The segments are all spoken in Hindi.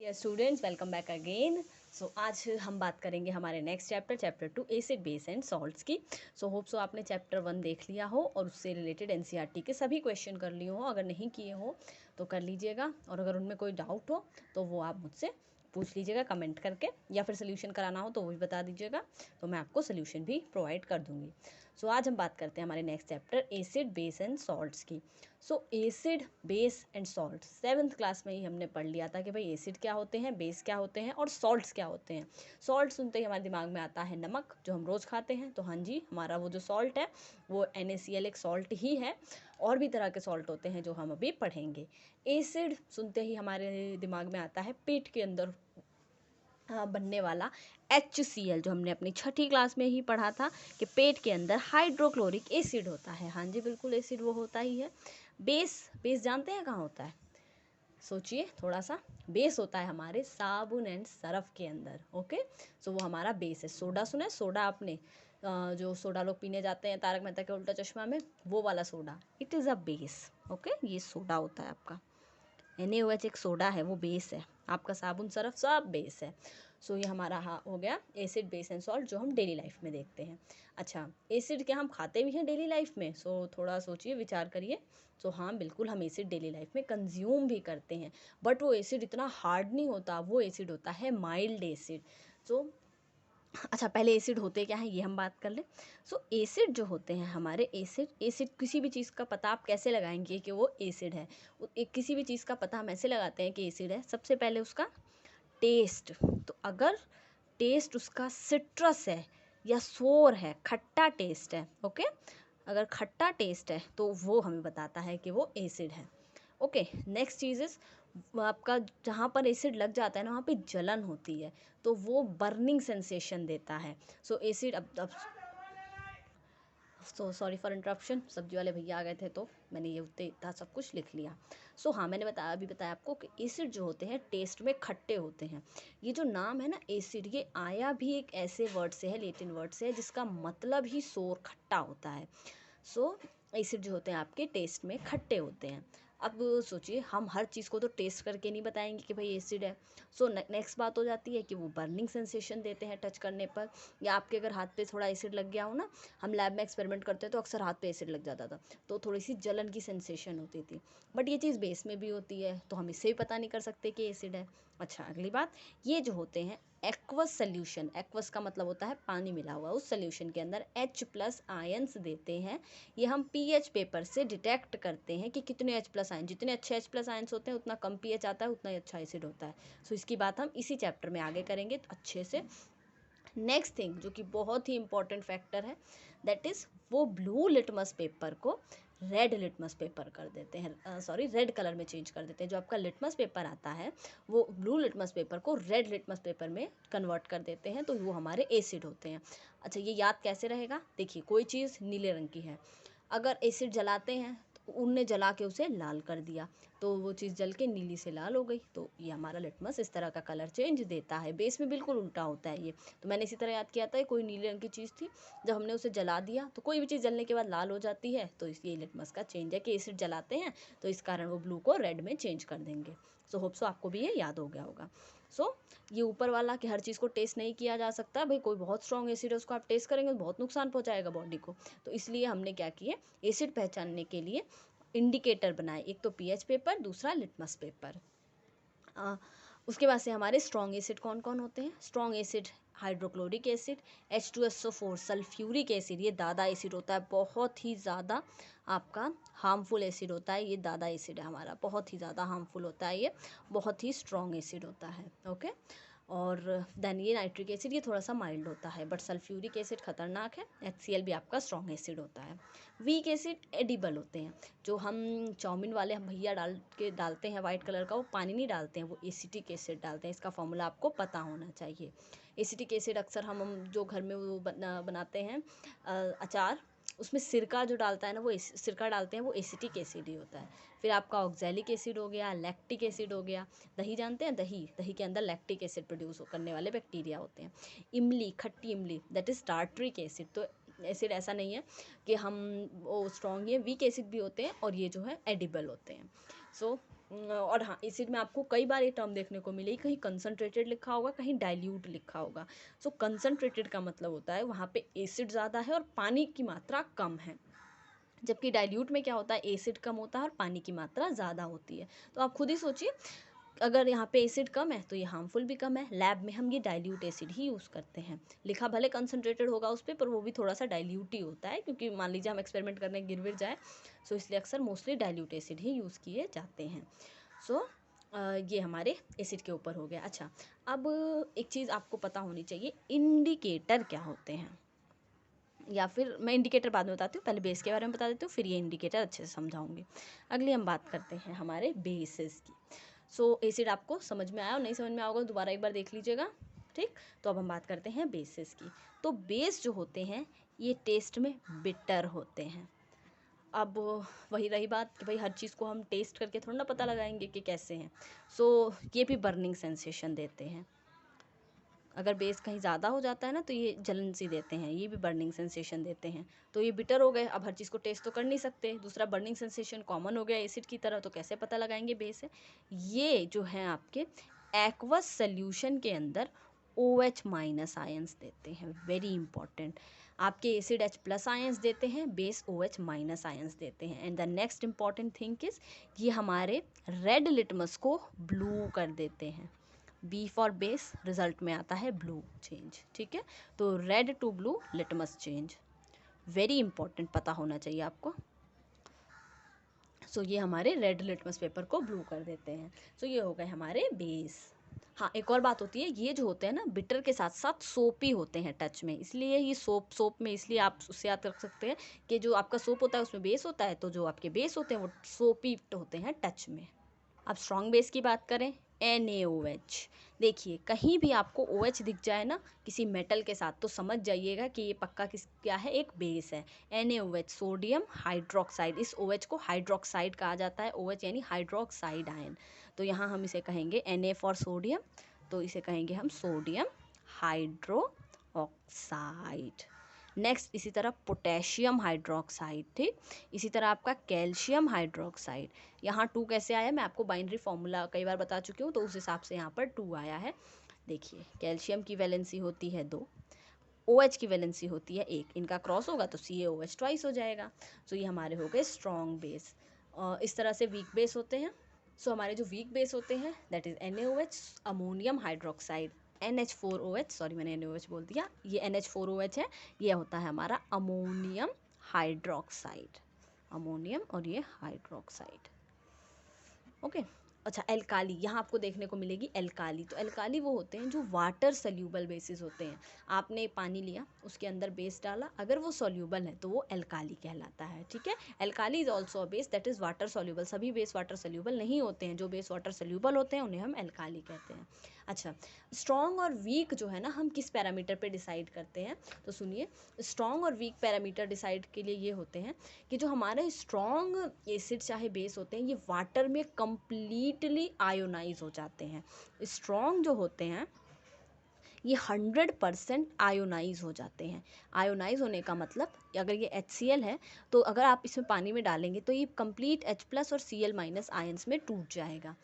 Students, welcome back again. आज हम बात करेंगे हमारे next chapter 2 acid base and salts की। होप सो आपने चैप्टर 1 देख लिया हो और उससे रिलेटेड एनसीईआरटी के सभी क्वेश्चन कर लिए हो। अगर नहीं किए हो तो कर लीजिएगा, और अगर उनमें कोई डाउट हो तो वो आप मुझसे पूछ लीजिएगा कमेंट करके, या फिर सोल्यूशन कराना हो तो वो भी बता दीजिएगा, तो मैं आपको सोल्यूशन भी प्रोवाइड कर दूंगी। आज हम बात करते हैं हमारे next chapter acid base and salts की। Acid base and salt 7th class में ही हमने पढ़ लिया था कि भाई एसिड क्या होते हैं, बेस क्या होते हैं और सॉल्ट्स क्या होते हैं। सॉल्ट सुनते ही हमारे दिमाग में आता है नमक, जो हम रोज़ खाते हैं। तो हाँ जी, हमारा वो जो सॉल्ट है वो NaCl एक सॉल्ट ही है। और भी तरह के सॉल्ट होते हैं जो हम अभी पढ़ेंगे। एसिड सुनते ही हमारे दिमाग में आता है पेट के अंदर बनने वाला HCl, जो हमने अपनी 6ठी क्लास में ही पढ़ा था कि पेट के अंदर हाइड्रोक्लोरिक एसिड होता है। हाँ जी, बिल्कुल, एसिड वो होता ही है। बेस जानते हैं कहाँ होता है? सोचिए थोड़ा सा। बेस होता है हमारे साबुन एंड सरफ के अंदर। ओके, वो हमारा बेस है। सोडा सुना है? सोडा आपने जो सोडा लोग पीने जाते हैं तारक मेहता के उल्टा चश्मा में, वो वाला soda, it is a base. Okay, ये सोडा होता है आपका। NaOH एक सोडा है, वो बेस है। आपका साबुन सरफ सब बेस है। ये हमारा हो गया एसिड बेस एंड सॉल्ट, जो हम डेली लाइफ में देखते हैं। अच्छा, एसिड क्या हम खाते भी हैं डेली लाइफ में? थोड़ा सोचिए, विचार करिए। हाँ, बिल्कुल, हम एसिड डेली लाइफ में कंज्यूम भी करते हैं, बट वो एसिड इतना हार्ड नहीं होता। वो एसिड होता है माइल्ड एसिड। अच्छा, पहले एसिड होते क्या है ये हम बात कर लें। एसिड जो होते हैं हमारे, एसिड किसी भी चीज़ का पता आप कैसे लगाएंगे कि वो एसिड है? किसी भी चीज़ का पता हम ऐसे लगाते हैं कि एसिड है, सबसे पहले उसका टेस्ट। तो अगर टेस्ट उसका सिट्रस है या सोर है, खट्टा टेस्ट है, ओके, अगर खट्टा टेस्ट है तो वो हमें बताता है कि वो एसिड है। ओके, नेक्स्ट चीज़ इज, आपका जहाँ पर एसिड लग जाता है ना, वहाँ पे जलन होती है, तो वो बर्निंग सेंसेशन देता है। एसिड अब सॉरी फॉर इंटरप्शन, सब्जी वाले भैया आ गए थे तो मैंने ये उतना इतना सब कुछ लिख लिया। हाँ, मैंने बताया आपको कि एसिड जो होते हैं टेस्ट में खट्टे होते हैं। ये जो नाम है ना एसिड, ये आया भी एक ऐसे वर्ड से है, लैटिन वर्ड से है, जिसका मतलब ही सोर, खट्टा होता है। एसिड जो होते हैं आपके टेस्ट में खट्टे होते हैं। अब सोचिए, हम हर चीज़ को तो टेस्ट करके नहीं बताएंगे कि भाई एसिड है। नेक्स्ट बात हो जाती है कि वो बर्निंग सेंसेशन देते हैं टच करने पर, या आपके अगर हाथ पे थोड़ा एसिड लग गया हो ना, हम लैब में एक्सपेरिमेंट करते हैं तो अक्सर हाथ पे एसिड लग जाता था, तो थोड़ी सी जलन की सेंसेशन होती थी। बट ये चीज़ बेस में भी होती है, तो हम इससे भी पता नहीं कर सकते कि एसिड है। अच्छा, अगली बात, ये जो होते हैं एक्वस सोल्यूशन, एक्वस का मतलब होता है पानी मिला हुआ, उस सोल्यूशन के अंदर H+ आयंस देते हैं। ये हम pH पेपर से डिटेक्ट करते हैं कि कितने H+ आयन, जितने अच्छे H+ आयंस होते हैं उतना कम pH आता है, उतना ही अच्छा एसिड होता है। इसकी बात हम इसी चैप्टर में आगे करेंगे तो अच्छे से। नेक्स्ट थिंग जो कि बहुत ही इंपॉर्टेंट फैक्टर है, दैट इज़ वो ब्लू लिटमस पेपर को रेड लिटमस पेपर कर देते हैं, रेड कलर में चेंज कर देते हैं। जो आपका लिटमस पेपर आता है वो ब्लू लिटमस पेपर को रेड लिटमस पेपर में कन्वर्ट कर देते हैं, तो वो हमारे एसिड होते हैं। अच्छा, ये याद कैसे रहेगा? देखिए, कोई चीज़ नीले रंग की है, अगर एसिड जलाते हैं तो उनने जला के उसे लाल कर दिया, तो वो चीज़ जल के नीली से लाल हो गई, तो ये हमारा लिटमस इस तरह का कलर चेंज देता है। बेस में बिल्कुल उल्टा होता है ये। तो मैंने इसी तरह याद किया था, कोई नीले रंग की चीज़ थी, जब हमने उसे जला दिया तो कोई भी चीज़ जलने के बाद लाल हो जाती है, तो ये लिटमस का चेंज है कि एसिड जलाते हैं तो इस कारण वो ब्लू को रेड में चेंज कर देंगे। होप सो आपको भी ये याद हो गया होगा। ये ऊपर वाला कि हर चीज़ को टेस्ट नहीं किया जा सकता भाई, कोई बहुत स्ट्रॉन्ग एसिड है उसको आप टेस्ट करेंगे तो बहुत नुकसान पहुंचाएगा बॉडी को, तो इसलिए हमने क्या किए, एसिड पहचानने के लिए इंडिकेटर बनाए, एक तो pH पेपर, दूसरा लिटमस पेपर। उसके बाद से हमारे स्ट्रॉन्ग एसिड कौन कौन होते हैं? Strong acid hydrochloric acid, H2SO4 sulphuric acid, ये दादा एसिड होता है, बहुत ही ज़्यादा आपका हार्मफुल एसिड होता है। ये दादा एसिड है हमारा, बहुत ही ज़्यादा हार्मफुल होता है, ये बहुत ही स्ट्रॉन्ग एसिड होता है। ओके, और देन ये नाइट्रिक एसिड, ये थोड़ा सा माइल्ड होता है, बट सल्फ्यूरिक एसिड खतरनाक है। HCl भी आपका स्ट्रॉन्ग एसिड होता है। वीक एसिड एडिबल होते हैं, जो हम चाउमीन वाले हम भैया डालते हैं वाइट कलर का, वो पानी नहीं डालते हैं, वो एसिटिक एसिड डालते हैं। इसका फॉर्मूला आपको पता होना चाहिए। एसिटिक एसिड अक्सर हम जो घर में वो बनाते हैं अचार, उसमें सिरका जो डालता है ना, वो सिरका डालते हैं, वो एसिटिक एसिड ही होता है। फिर आपका ऑक्जेलिक एसिड हो गया, लैक्टिक एसिड हो गया। दही जानते हैं? दही के अंदर लैक्टिक एसिड प्रोड्यूस करने वाले बैक्टीरिया होते हैं। इमली, खट्टी इमली, दैट इज़ टार्टरिक एसिड। तो एसिड ऐसा नहीं है कि हम वो स्ट्रॉन्ग है, वीक एसिड भी होते हैं और ये जो है एडिबल होते हैं। और हाँ, एसिड में आपको कई बार ये टर्म देखने को मिलेगी, कहीं कंसनट्रेटेड लिखा होगा, कहीं डाइल्यूट लिखा होगा। सो कंसनट्रेटेड का मतलब होता है वहाँ पे एसिड ज़्यादा है और पानी की मात्रा कम है, जबकि डाइल्यूट में क्या होता है, एसिड कम होता है और पानी की मात्रा ज़्यादा होती है। तो आप खुद ही सोचिए, अगर यहाँ पे एसिड कम है तो ये हार्मफुल भी कम है। लैब में हम ये डाइल्यूट एसिड ही यूज़ करते हैं, लिखा भले कंसनट्रेटेड होगा उस पर वो भी थोड़ा सा डाइल्यूट ही होता है, क्योंकि मान लीजिए हम एक्सपेरिमेंट करने गिर विर जाए, सो इसलिए अक्सर मोस्टली डाइल्यूट एसिड ही यूज़ किए जाते हैं। सो ये हमारे एसिड के ऊपर हो गया। अच्छा, अब एक चीज़ आपको पता होनी चाहिए, इंडिकेटर क्या होते हैं, या फिर मैं इंडिकेटर बाद में बताती हूँ, पहले बेस के बारे में बता देती हूँ, फिर ये इंडिकेटर अच्छे से समझाऊंगी। अगली हम बात करते हैं हमारे बेसिस की। सो एसिड आपको समझ में आया और नहीं समझ में आओगे दोबारा एक बार देख लीजिएगा, ठीक। तो अब हम बात करते हैं बेसिस की। तो बेस जो होते हैं ये टेस्ट में बिटर होते हैं। अब वही रही बात कि भाई हर चीज़ को हम टेस्ट करके थोड़ा ना पता लगाएंगे कि कैसे हैं। सो ये भी बर्निंग सेंसेशन देते हैं। अगर बेस कहीं ज़्यादा हो जाता है ना तो ये जलन सी देते हैं, ये भी बर्निंग सेंसेशन देते हैं। तो ये बिटर हो गए, अब हर चीज़ को टेस्ट तो कर नहीं सकते। दूसरा, बर्निंग सेंसेशन कॉमन हो गया एसिड की तरह, तो कैसे पता लगाएंगे बेस है। ये जो हैं आपके एक्वस सोल्यूशन के अंदर OH माइनस आयंस देते हैं, वेरी इंपॉर्टेंट। आपके एसिड H+ आयंस देते हैं, बेस OH माइनस आयंस देते हैं। And the next important thing is ये हमारे रेड लिटमस को ब्लू कर देते हैं। बी फॉर बेस, रिजल्ट में आता है ब्लू चेंज, ठीक है। तो red to blue litmus change, very important, पता होना चाहिए आपको। सो ये हमारे रेड लिटमस पेपर को ब्लू कर देते हैं। सो ये हो गए हमारे बेस। हाँ, एक और बात होती है, ये जो होते हैं ना बिटर के साथ साथ सोपी होते हैं टच में, इसलिए ये सोप में, इसलिए आप उससे याद रख सकते हैं कि जो आपका सोप होता है उसमें बेस होता है, तो जो आपके बेस होते हैं वो सोपी होते हैं टच में। अब स्ट्रॉन्ग बेस की बात करें, NaOH। देखिए कहीं भी आपको OH दिख जाए ना किसी मेटल के साथ तो समझ जाइएगा कि ये पक्का क्या है, एक बेस है। NaOH, sodium hydroxide. इस OH को हाइड्रोक्साइड कहा जाता है, OH यानी हाइड्रोक्साइड आयन। तो यहाँ हम इसे कहेंगे Na फॉर सोडियम, तो इसे कहेंगे हम सोडियम हाइड्रोक्साइड। नेक्स्ट इसी तरह पोटेशियम हाइड्रोक्साइड, ठीक। इसी तरह आपका कैल्शियम हाइड्रोक्साइड। यहाँ 2 कैसे आया, मैं आपको बाइनरी फॉर्मूला कई बार बता चुकी हूँ, तो उस हिसाब से यहाँ पर 2 आया है। देखिए कैल्शियम की वैलेंसी होती है 2, OH की वैलेंसी होती है 1, इनका क्रॉस होगा तो CaOH ट्वाइस हो जाएगा। सो ये हमारे हो गए स्ट्रॉन्ग बेस। इस तरह से वीक बेस होते हैं। सो हमारे जो वीक बेस होते हैं that is NaOH, ammonium hydroxide, NH4OH, sorry मैंने NaOH बोल दिया, ये NH4OH है, ये होता है हमारा अमोनियम हाइड्रोक्साइड, अमोनियम और ये हाइड्रोक्साइड, ओके। अच्छा, एल्काली, यहाँ आपको देखने को मिलेगी एल्काली। तो एल्काली वो होते हैं जो वाटर सोल्यूबल बेसिस होते हैं। आपने पानी लिया, उसके अंदर बेस डाला, अगर वो सोल्यूबल है तो वो एल्काली कहलाता है, ठीक है। Alkali is also a base that is water soluble. सभी बेस वाटर सोल्यूबल नहीं होते हैं, जो बेस वाटर सोल्यूबल होते हैं उन्हें हम एल्काली कहते हैं। अच्छा, स्ट्रॉन्ग और वीक जो है ना हम किस पैरामीटर पे डिसाइड करते हैं, तो सुनिए, स्ट्रॉन्ग और वीक पैरामीटर डिसाइड के लिए ये होते हैं कि जो हमारे स्ट्रॉन्ग एसिड चाहे बेस होते हैं ये वाटर में कंप्लीटली आयोनाइज हो जाते हैं। स्ट्रॉन्ग जो होते हैं ये 100% आयोनाइज हो जाते हैं। आयोनाइज होने का मतलब अगर ये HCl है तो अगर आप इसमें पानी में डालेंगे तो ये कंप्लीट H+ और Cl- आयंस में टूट जाएगा।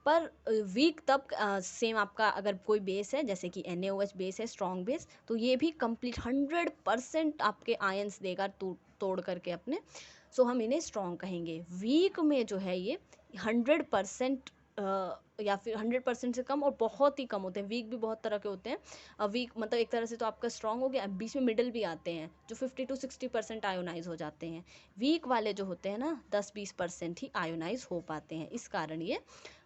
पर वीक तब सेम आपका अगर कोई बेस है जैसे कि NaOH बेस है, स्ट्रॉन्ग बेस, तो ये भी कंप्लीट 100% आपके आयंस देगा तोड़ करके अपने। सो हम इन्हें स्ट्रॉन्ग कहेंगे। वीक में जो है ये 100% या फिर 100% से कम और बहुत ही कम होते हैं। वीक भी बहुत तरह के होते हैं। वीक मतलब एक तरह से तो आपका स्ट्रॉन्ग हो गया, बीच में मिडिल भी आते हैं जो 50 to 60% आयोनाइज हो जाते हैं। वीक वाले जो होते हैं ना 10-20% ही आयोनाइज हो पाते हैं, इस कारण ये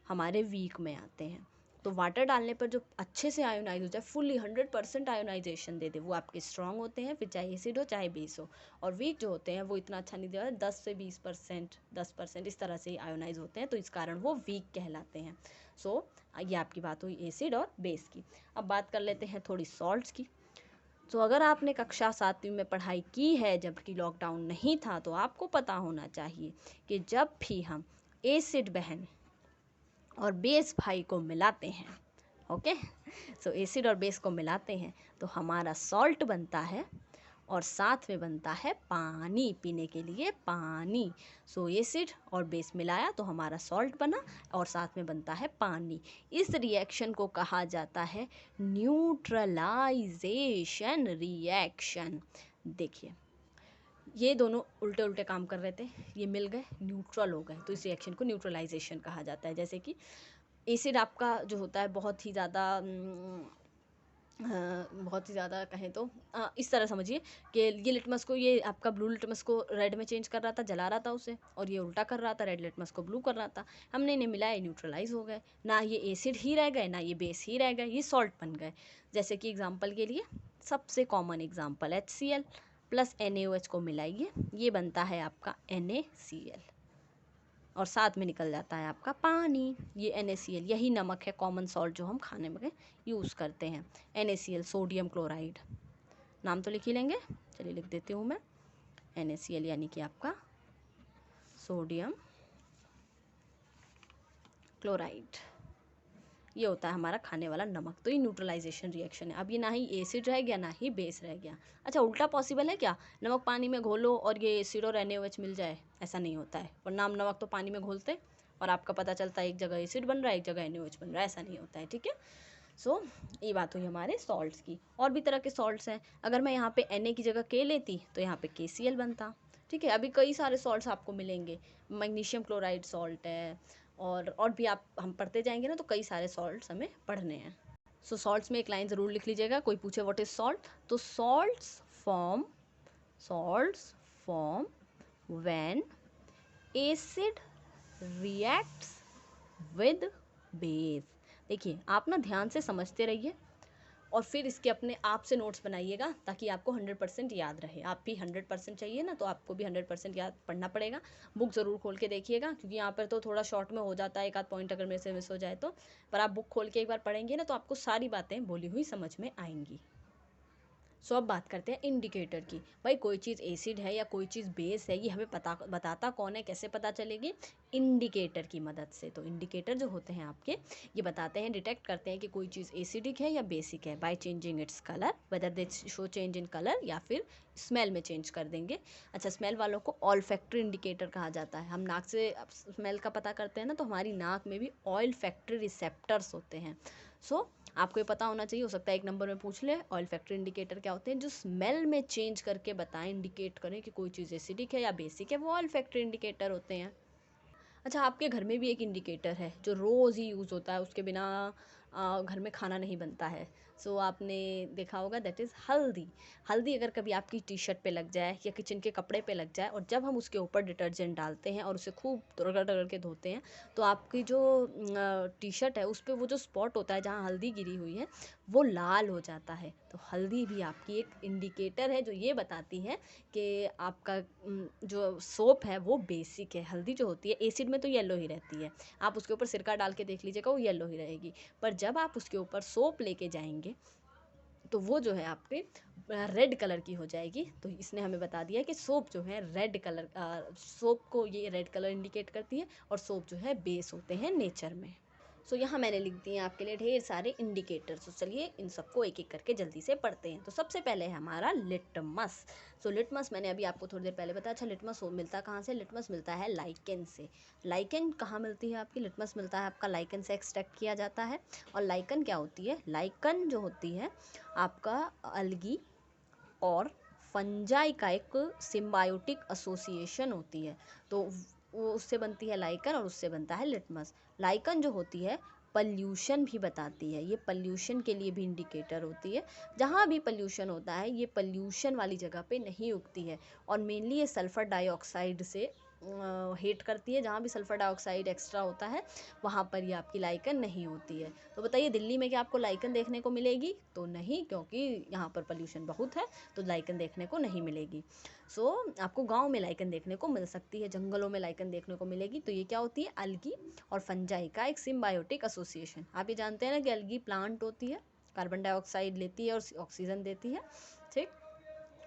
हमारे वीक में आते हैं। तो वाटर डालने पर जो अच्छे से आयोनाइज हो जाए, फुल्ली 100% आयोनाइजेशन दे दे, वो आपके स्ट्रॉन्ग होते हैं, फिर चाहे एसिड हो चाहे बेस हो। और वीक जो होते हैं वो इतना अच्छा नहीं देता, 10 से 20%, 10% इस तरह से ही आयोनाइज होते हैं, तो इस कारण वो वीक कहलाते हैं। सो ये आपकी बात हुई एसिड और बेस की। अब बात कर लेते हैं थोड़ी सॉल्ट्स की। तो अगर आपने कक्षा 7वीं में पढ़ाई की है जबकि लॉकडाउन नहीं था, तो आपको पता होना चाहिए कि जब भी हम एसिड बहन और बेस भाई को मिलाते हैं, ओके, सो एसिड और बेस को मिलाते हैं तो हमारा सॉल्ट बनता है और साथ में बनता है पानी, पीने के लिए पानी। सो एसिड और बेस मिलाया तो हमारा सॉल्ट बना और साथ में बनता है पानी। इस रिएक्शन को कहा जाता है न्यूट्रलाइजेशन रिएक्शन। देखिए ये दोनों उल्टे उल्टे काम कर रहे थे, ये मिल गए, न्यूट्रल हो गए, तो इस रिएक्शन को न्यूट्रलाइजेशन कहा जाता है। जैसे कि एसिड आपका जो होता है बहुत ही ज़्यादा कहें तो इस तरह समझिए कि ये लिटमस को, ये आपका ब्लू लिटमस को रेड में चेंज कर रहा था, जला रहा था उसे, और ये उल्टा कर रहा था, रेड लिटमस को ब्लू कर रहा था। हमने इन्हें मिलाया, न्यूट्रलाइज हो गए, ना ये एसिड ही रह गए ना ये बेस ही रह गए, ये सॉल्ट बन गए। जैसे कि एग्जाम्पल के लिए सबसे common example HCl plus NaOH को मिलाइए, ये बनता है आपका NaCl और साथ में निकल जाता है आपका पानी। ये NaCl, यही नमक है कॉमन सॉल्ट जो हम खाने में यूज़ करते हैं। NaCl सोडियम क्लोराइड, नाम तो लिख ही लेंगे, चलिए लिख देती हूँ मैं। NaCl यानी कि आपका सोडियम क्लोराइड, ये होता है हमारा खाने वाला नमक। तो ये न्यूट्रलाइजेशन रिएक्शन है। अब ये ना ही एसिड रह गया ना ही बेस रह गया। अच्छा, उल्टा पॉसिबल है क्या, नमक पानी में घोलो और ये एसिड और NaOH मिल जाए? ऐसा नहीं होता है, वरना हम नमक तो पानी में घोलते और आपका पता चलता है एक जगह एसिड बन रहा है एक जगह NaOH बन रहा है, ऐसा नहीं होता है, ठीक है। सो ये बात हुई हमारे सॉल्ट्स की। और भी तरह के सॉल्ट्स हैं, अगर मैं यहाँ पे Na की जगह K लेती तो यहाँ पे KCl बनता, ठीक है। अभी कई सारे सॉल्ट्स आपको मिलेंगे, मैग्नीशियम क्लोराइड सॉल्ट है, और भी आप हम पढ़ते जाएंगे ना तो कई सारे सॉल्ट्स हमें पढ़ने हैं। सो सॉल्ट्स में एक लाइन ज़रूर लिख लीजिएगा, कोई पूछे व्हाट इज सॉल्ट, तो salts form when acid reacts with base. देखिए आप ना ध्यान से समझते रहिए और फिर इसके अपने आप से नोट्स बनाइएगा ताकि आपको 100% याद रहे। आप भी 100% चाहिए ना, तो आपको भी 100% याद पढ़ना पड़ेगा। बुक ज़रूर खोल के देखिएगा, क्योंकि यहाँ पर तो थोड़ा शॉर्ट में हो जाता है, एक आध पॉइंट अगर मेरे से मिस हो जाए तो, पर आप बुक खोल के एक बार पढ़ेंगे ना तो आपको सारी बातें बोली हुई समझ में आएंगी। सो अब बात करते हैं इंडिकेटर की। भाई कोई चीज़ एसिड है या कोई चीज़ बेस है, ये हमें बताता कौन है, कैसे पता चलेगी? इंडिकेटर की मदद से। तो इंडिकेटर जो होते हैं आपके, ये बताते हैं, डिटेक्ट करते हैं कि कोई चीज़ एसिडिक है या बेसिक है, by changing its colour, whether they show change in colour या फिर स्मेल में चेंज कर देंगे। अच्छा, स्मेल वालों को ऑल्फैक्टरी इंडिकेटर कहा जाता है। हम नाक से स्मेल का पता करते हैं ना, तो हमारी नाक में भी ऑल्फैक्टरी रिसेप्टर्स होते हैं। सो आपको ये पता होना चाहिए, हो सकता है एक नंबर में पूछ ले, ऑल्फैक्टरी इंडिकेटर क्या होते हैं? जो स्मेल में चेंज करके बताएं, इंडिकेट करें कि कोई चीज़ एसिडिक है या बेसिक है, वो ऑल्फैक्टरी इंडिकेटर होते हैं। अच्छा, आपके घर में भी एक इंडिकेटर है जो रोज़ ही यूज़ होता है, उसके बिना घर में खाना नहीं बनता है। सो आपने देखा होगा, दैट इज़ हल्दी। हल्दी अगर कभी आपकी टी शर्ट पे लग जाए या किचन के कपड़े पे लग जाए और जब हम उसके ऊपर डिटर्जेंट डालते हैं और उसे खूब रगड़ रगड़ के धोते हैं, तो आपकी जो टी शर्ट है उस पर वो जो स्पॉट होता है जहाँ हल्दी गिरी हुई है वो लाल हो जाता है। तो हल्दी भी आपकी एक इंडिकेटर है जो ये बताती है कि आपका जो सोप है वो बेसिक है। हल्दी जो होती है एसिड में तो येलो ही रहती है, आप उसके ऊपर सिरका डाल के देख लीजिएगा वो येलो ही रहेगी, पर जब आप उसके ऊपर सोप लेके जाएंगे तो वो जो है आपके रेड कलर की हो जाएगी। तो इसने हमें बता दिया कि सोप जो है रेड कलर, सोप को ये रेड कलर इंडिकेट करती है और सोप जो है बेस होते हैं नेचर में। सो यहाँ मैंने लिख दिए आपके लिए ढेर सारे इंडिकेटर्स। तो चलिए इन सबको एक एक करके जल्दी से पढ़ते हैं। तो सबसे पहले है हमारा लिटमस। सो लिटमस मैंने अभी आपको थोड़ी देर पहले बताया। अच्छा, लिटमस मिलता कहाँ से? लिटमस मिलता है लाइकेन से। लाइकेन कहाँ मिलती है आपकी? लिटमस मिलता है आपका लाइकेन से एक्सट्रैक्ट किया जाता है। और लाइकेन क्या होती है? लाइकेन जो होती है आपका अलगी और फंजाई का एक सिम्बायोटिक एसोसिएशन होती है। तो वो उससे बनती है लाइकन और उससे बनता है लिटमस। लाइकन जो होती है पल्यूशन भी बताती है, ये पल्यूशन के लिए भी इंडिकेटर होती है। जहाँ भी पल्यूशन होता है ये पल्यूशन वाली जगह पे नहीं उगती है और मेनली ये सल्फ़र डाइऑक्साइड से हेट करती है। जहाँ भी सल्फ़र डाइऑक्साइड एक्स्ट्रा होता है वहाँ पर ये आपकी लाइकन नहीं होती है। तो बताइए दिल्ली में क्या आपको लाइकन देखने को मिलेगी? तो नहीं, क्योंकि यहाँ पर पॉल्यूशन बहुत है तो लाइकन देखने को नहीं मिलेगी। सो आपको गांव में लाइकन देखने को मिल सकती है, जंगलों में लाइकन देखने को मिलेगी। तो ये क्या होती है? अलगी और फंजाई का एक सिम्बायोटिक एसोसिएशन। आप ये जानते हैं ना कि अलगी प्लांट होती है, कार्बन डाइऑक्साइड लेती है और ऑक्सीजन देती है, ठीक।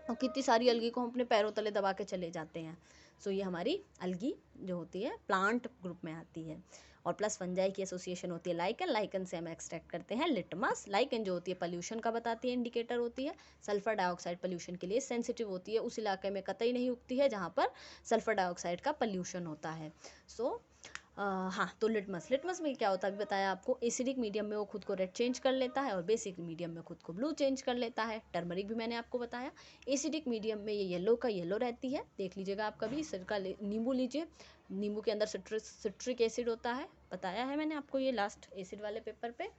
और कितनी सारी अलगी को हम अपने पैरों तले दबा के चले जाते हैं। सो ये हमारी अलगी जो होती है प्लांट ग्रुप में आती है। और प्लस फंजाई की एसोसिएशन होती है लाइकन, लाइकन से हम एक्सट्रैक्ट करते हैं लिटमस। लाइकन जो होती है पोल्यूशन का बताती है, इंडिकेटर होती है। सल्फर डाइऑक्साइड पोल्यूशन के लिए सेंसिटिव होती है, उस इलाके में कतई नहीं उगती है जहाँ पर सल्फर डाइऑक्साइड का पोल्यूशन होता है। सो हाँ, तो लिटमस में क्या होता है अभी बताया आपको। एसिडिक मीडियम में वो खुद को रेड चेंज कर लेता है और बेसिक मीडियम में खुद को ब्लू चेंज कर लेता है। टर्मरिक भी मैंने आपको बताया। एसिडिक मीडियम में ये येलो का येलो रहती है, देख लीजिएगा आप कभी। सिरका नींबू लीजिए, नींबू के अंदर सिट्रिक एसिड होता है, बताया है मैंने आपको ये लास्ट एसिड वाले पेपर पे।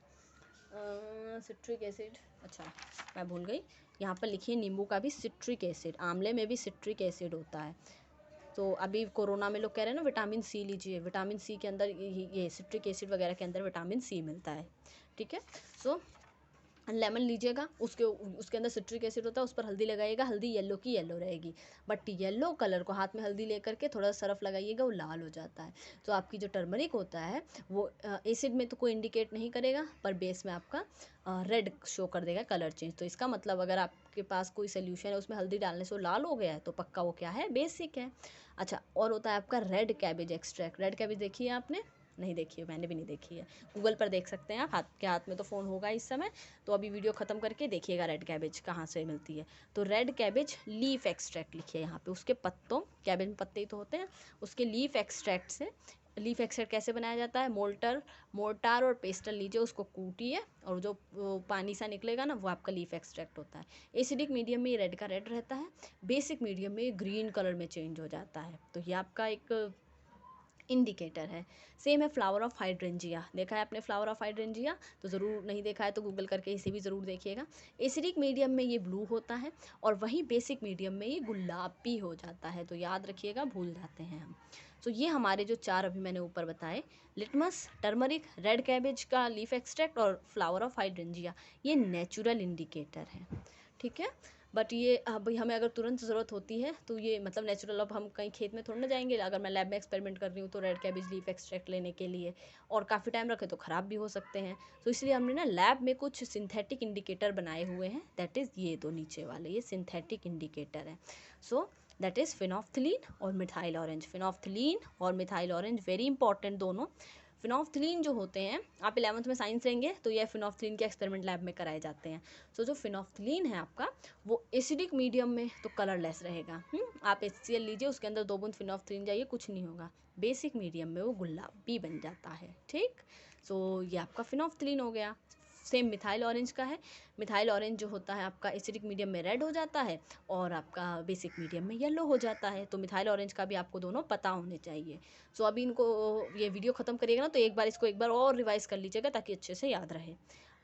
सिट्रिक एसिड, अच्छा मैं भूल गई, यहाँ पर लिखिए नींबू का भी सिट्रिक एसिड, आंवले में भी सिट्रिक एसिड होता है। तो अभी कोरोना में लोग कह रहे हैं ना विटामिन सी लीजिए, विटामिन सी के अंदर ये सिट्रिक एसिड वगैरह के अंदर विटामिन सी मिलता है, ठीक है। सो लेमन लीजिएगा, उसके अंदर सिट्रिक एसिड होता है, उस पर हल्दी लगाइएगा, हल्दी येलो की येलो रहेगी। बट येलो कलर को हाथ में हल्दी लेकर के थोड़ा सरफ लगाइएगा, वो लाल हो जाता है। तो आपकी जो टर्मरिक होता है वो एसिड में तो कोई इंडिकेट नहीं करेगा, पर बेस में आपका रेड शो कर देगा कलर चेंज। तो इसका मतलब अगर आपके पास कोई सोल्यूशन है उसमें हल्दी डालने से वो लाल हो गया है तो पक्का वो क्या है, बेसिक है। अच्छा, और होता है आपका red cabbage extract. Red cabbage देखी है आपने? नहीं देखी है, मैंने भी नहीं देखी है। गूगल पर देख सकते हैं आप, हाथ में तो फ़ोन होगा इस समय। तो अभी वीडियो ख़त्म करके देखिएगा रेड कैबेज कहाँ से मिलती है। तो रेड कैबेज लीफ एक्सट्रैक्ट लिखिए यहाँ पे, उसके पत्तों, कैबेज में पत्ते ही तो होते हैं, उसके लीफ एक्सट्रैक्ट से। लीफ एक्सट्रैक्ट कैसे बनाया जाता है? मोर्टार और पेस्टल लीजिए, उसको कूटिए और जो पानी सा निकलेगा ना वो आपका लीफ एक्सट्रैक्ट होता है। एसिडिक मीडियम में रेड का रेड रहता है, बेसिक मीडियम में ग्रीन कलर में चेंज हो जाता है। तो ये आपका एक इंडिकेटर है। सेम है फ्लावर ऑफ हाइड्रेंजिया, देखा है आपने फ्लावर ऑफ हाइड्रेंजिया? तो ज़रूर नहीं देखा है तो गूगल करके इसे भी ज़रूर देखिएगा। एसिडिक मीडियम में ये ब्लू होता है और वहीं बेसिक मीडियम में ये गुलाबी हो जाता है। तो याद रखिएगा, भूल जाते हैं हम। तो ये हमारे जो 4 अभी मैंने ऊपर बताए, लिटमस, टर्मरिक, रेड कैबेज का लीफ एक्सट्रैक्ट और फ्लावर ऑफ हाइड्रेंजिया, ये नेचुरल इंडिकेटर है, ठीक है। बट ये भाई हमें अगर तुरंत ज़रूरत होती है तो ये मतलब नेचुरल, अब हम कहीं खेत में थोड़ा ना जाएंगे, अगर मैं लैब में एक्सपेरिमेंट कर रही हूँ तो रेड कैबेज लीफ एक्सट्रैक्ट लेने के लिए, और काफ़ी टाइम रखे तो ख़राब भी हो सकते हैं। तो इसलिए हमने ना लैब में कुछ सिंथेटिक इंडिकेटर बनाए हुए हैं, दैट इज़ ये दो नीचे वाले, ये सिंथेटिक इंडिकेटर है। सो दैट इज़ फिनोफ्थिलीन और मिथाइल ऑरेंज। फिनोफ्थिलीन और मिथाइल ऑरेंज वेरी इंपॉर्टेंट दोनों। फिनोफ्थिलीन जो होते हैं, आप 11th में साइंस लेंगे तो ये फिनोफ्थिलीन के एक्सपेरिमेंट लैब में कराए जाते हैं। सो जो फिनोफ्थिलीन है आपका, वो एसिडिक मीडियम में तो कलरलेस रहेगा। आप HCl लीजिए, उसके अंदर 2 बूंद फिनोफ्थिलीन जाइए, कुछ नहीं होगा। बेसिक मीडियम में वो गुलाबी बन जाता है, ठीक। सो ये आपका फिनोफ्थिलीन हो गया। सेम मिथाइल ऑरेंज का है। मिथाइल ऑरेंज जो होता है आपका एसिडिक मीडियम में रेड हो जाता है और आपका बेसिक मीडियम में येलो हो जाता है। तो मिथाइल ऑरेंज का भी आपको दोनों पता होने चाहिए। सो अभी इनको, ये वीडियो ख़त्म करिएगा ना तो एक बार इसको एक बार और रिवाइज़ कर लीजिएगा ताकि अच्छे से याद रहे।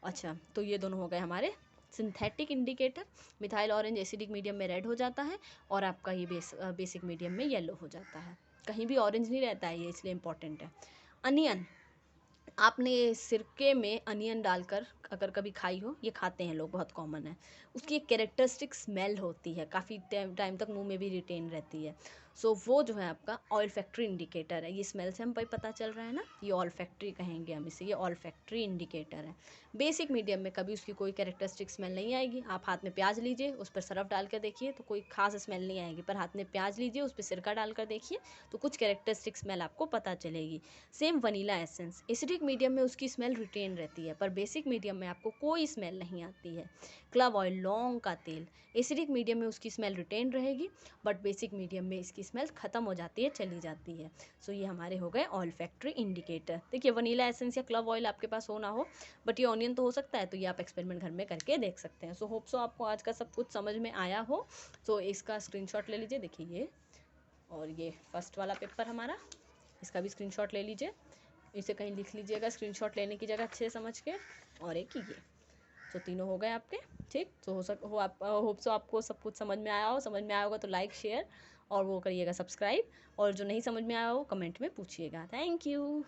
अच्छा, तो ये दोनों हो गए हमारे synthetic indicator. Methyl orange acidic medium में रेड हो जाता है और आपका ये बेसिक मीडियम में येलो हो जाता है। कहीं भी ऑरेंज नहीं रहता है ये, इसलिए इंपॉर्टेंट है। अनियन, आपने सिरके में अनियन डालकर अगर कभी खाई हो, ये खाते हैं लोग, बहुत कॉमन है। उसकी एक कैरेक्टरिस्टिक स्मेल होती है, काफ़ी टाइम तक मुंह में भी रिटेन रहती है। सो वो जो है आपका ऑयल फैक्ट्री इंडिकेटर है। ये स्मेल से हम भाई पता चल रहा है ना, ये ऑल फैक्ट्री कहेंगे हम इसे, ये ऑल फैक्ट्री इंडिकेटर है। बेसिक मीडियम में कभी उसकी कोई कैरेक्टरिस्टिक स्मेल नहीं आएगी। आप हाथ में प्याज लीजिए, उस पर सरफ डाल कर देखिए तो कोई खास स्मेल नहीं आएगी, पर हाथ में प्याज लीजिए, उस पर सिरका डालकर देखिए तो कुछ कैरेक्टरिस्टिक स्मेल आपको पता चलेगी। Same vanilla essence, acidic medium में उसकी स्मेल रिटेन रहती है, पर बेसिक मीडियम में आपको कोई स्मेल नहीं आती है। क्लव ऑयल, लौंग का तेल, एसिडिक मीडियम में उसकी स्मेल रिटेन रहेगी, बट बेसिक मीडियम में इसकी स्मेल ख़त्म हो जाती है, चली जाती है। सो ये हमारे हो गए ऑयल फैक्ट्री इंडिकेटर। देखिए वनीला एसेंस या क्लव ऑयल आपके पास हो ना हो, बट ये ऑनियन तो हो सकता है, तो ये आप एक्सपेरिमेंट घर में करके देख सकते हैं। सो होप सो आपको आज का सब कुछ समझ में आया हो। सो इसका स्क्रीनशॉट ले लीजिए, देखिए ये, और ये फर्स्ट वाला पेपर हमारा, इसका भी स्क्रीनशॉट ले लीजिए, इसे कहीं लिख लीजिएगा स्क्रीनशॉट लेने की जगह अच्छे से समझ के, और एक ये। तो तीनों हो गए आपके, ठीक। तो होप सो आपको सब कुछ समझ में आया हो। समझ में आया होगा तो लाइक, शेयर और वो करिएगा सब्सक्राइब, और जो नहीं समझ में आया हो कमेंट में पूछिएगा। Thank you.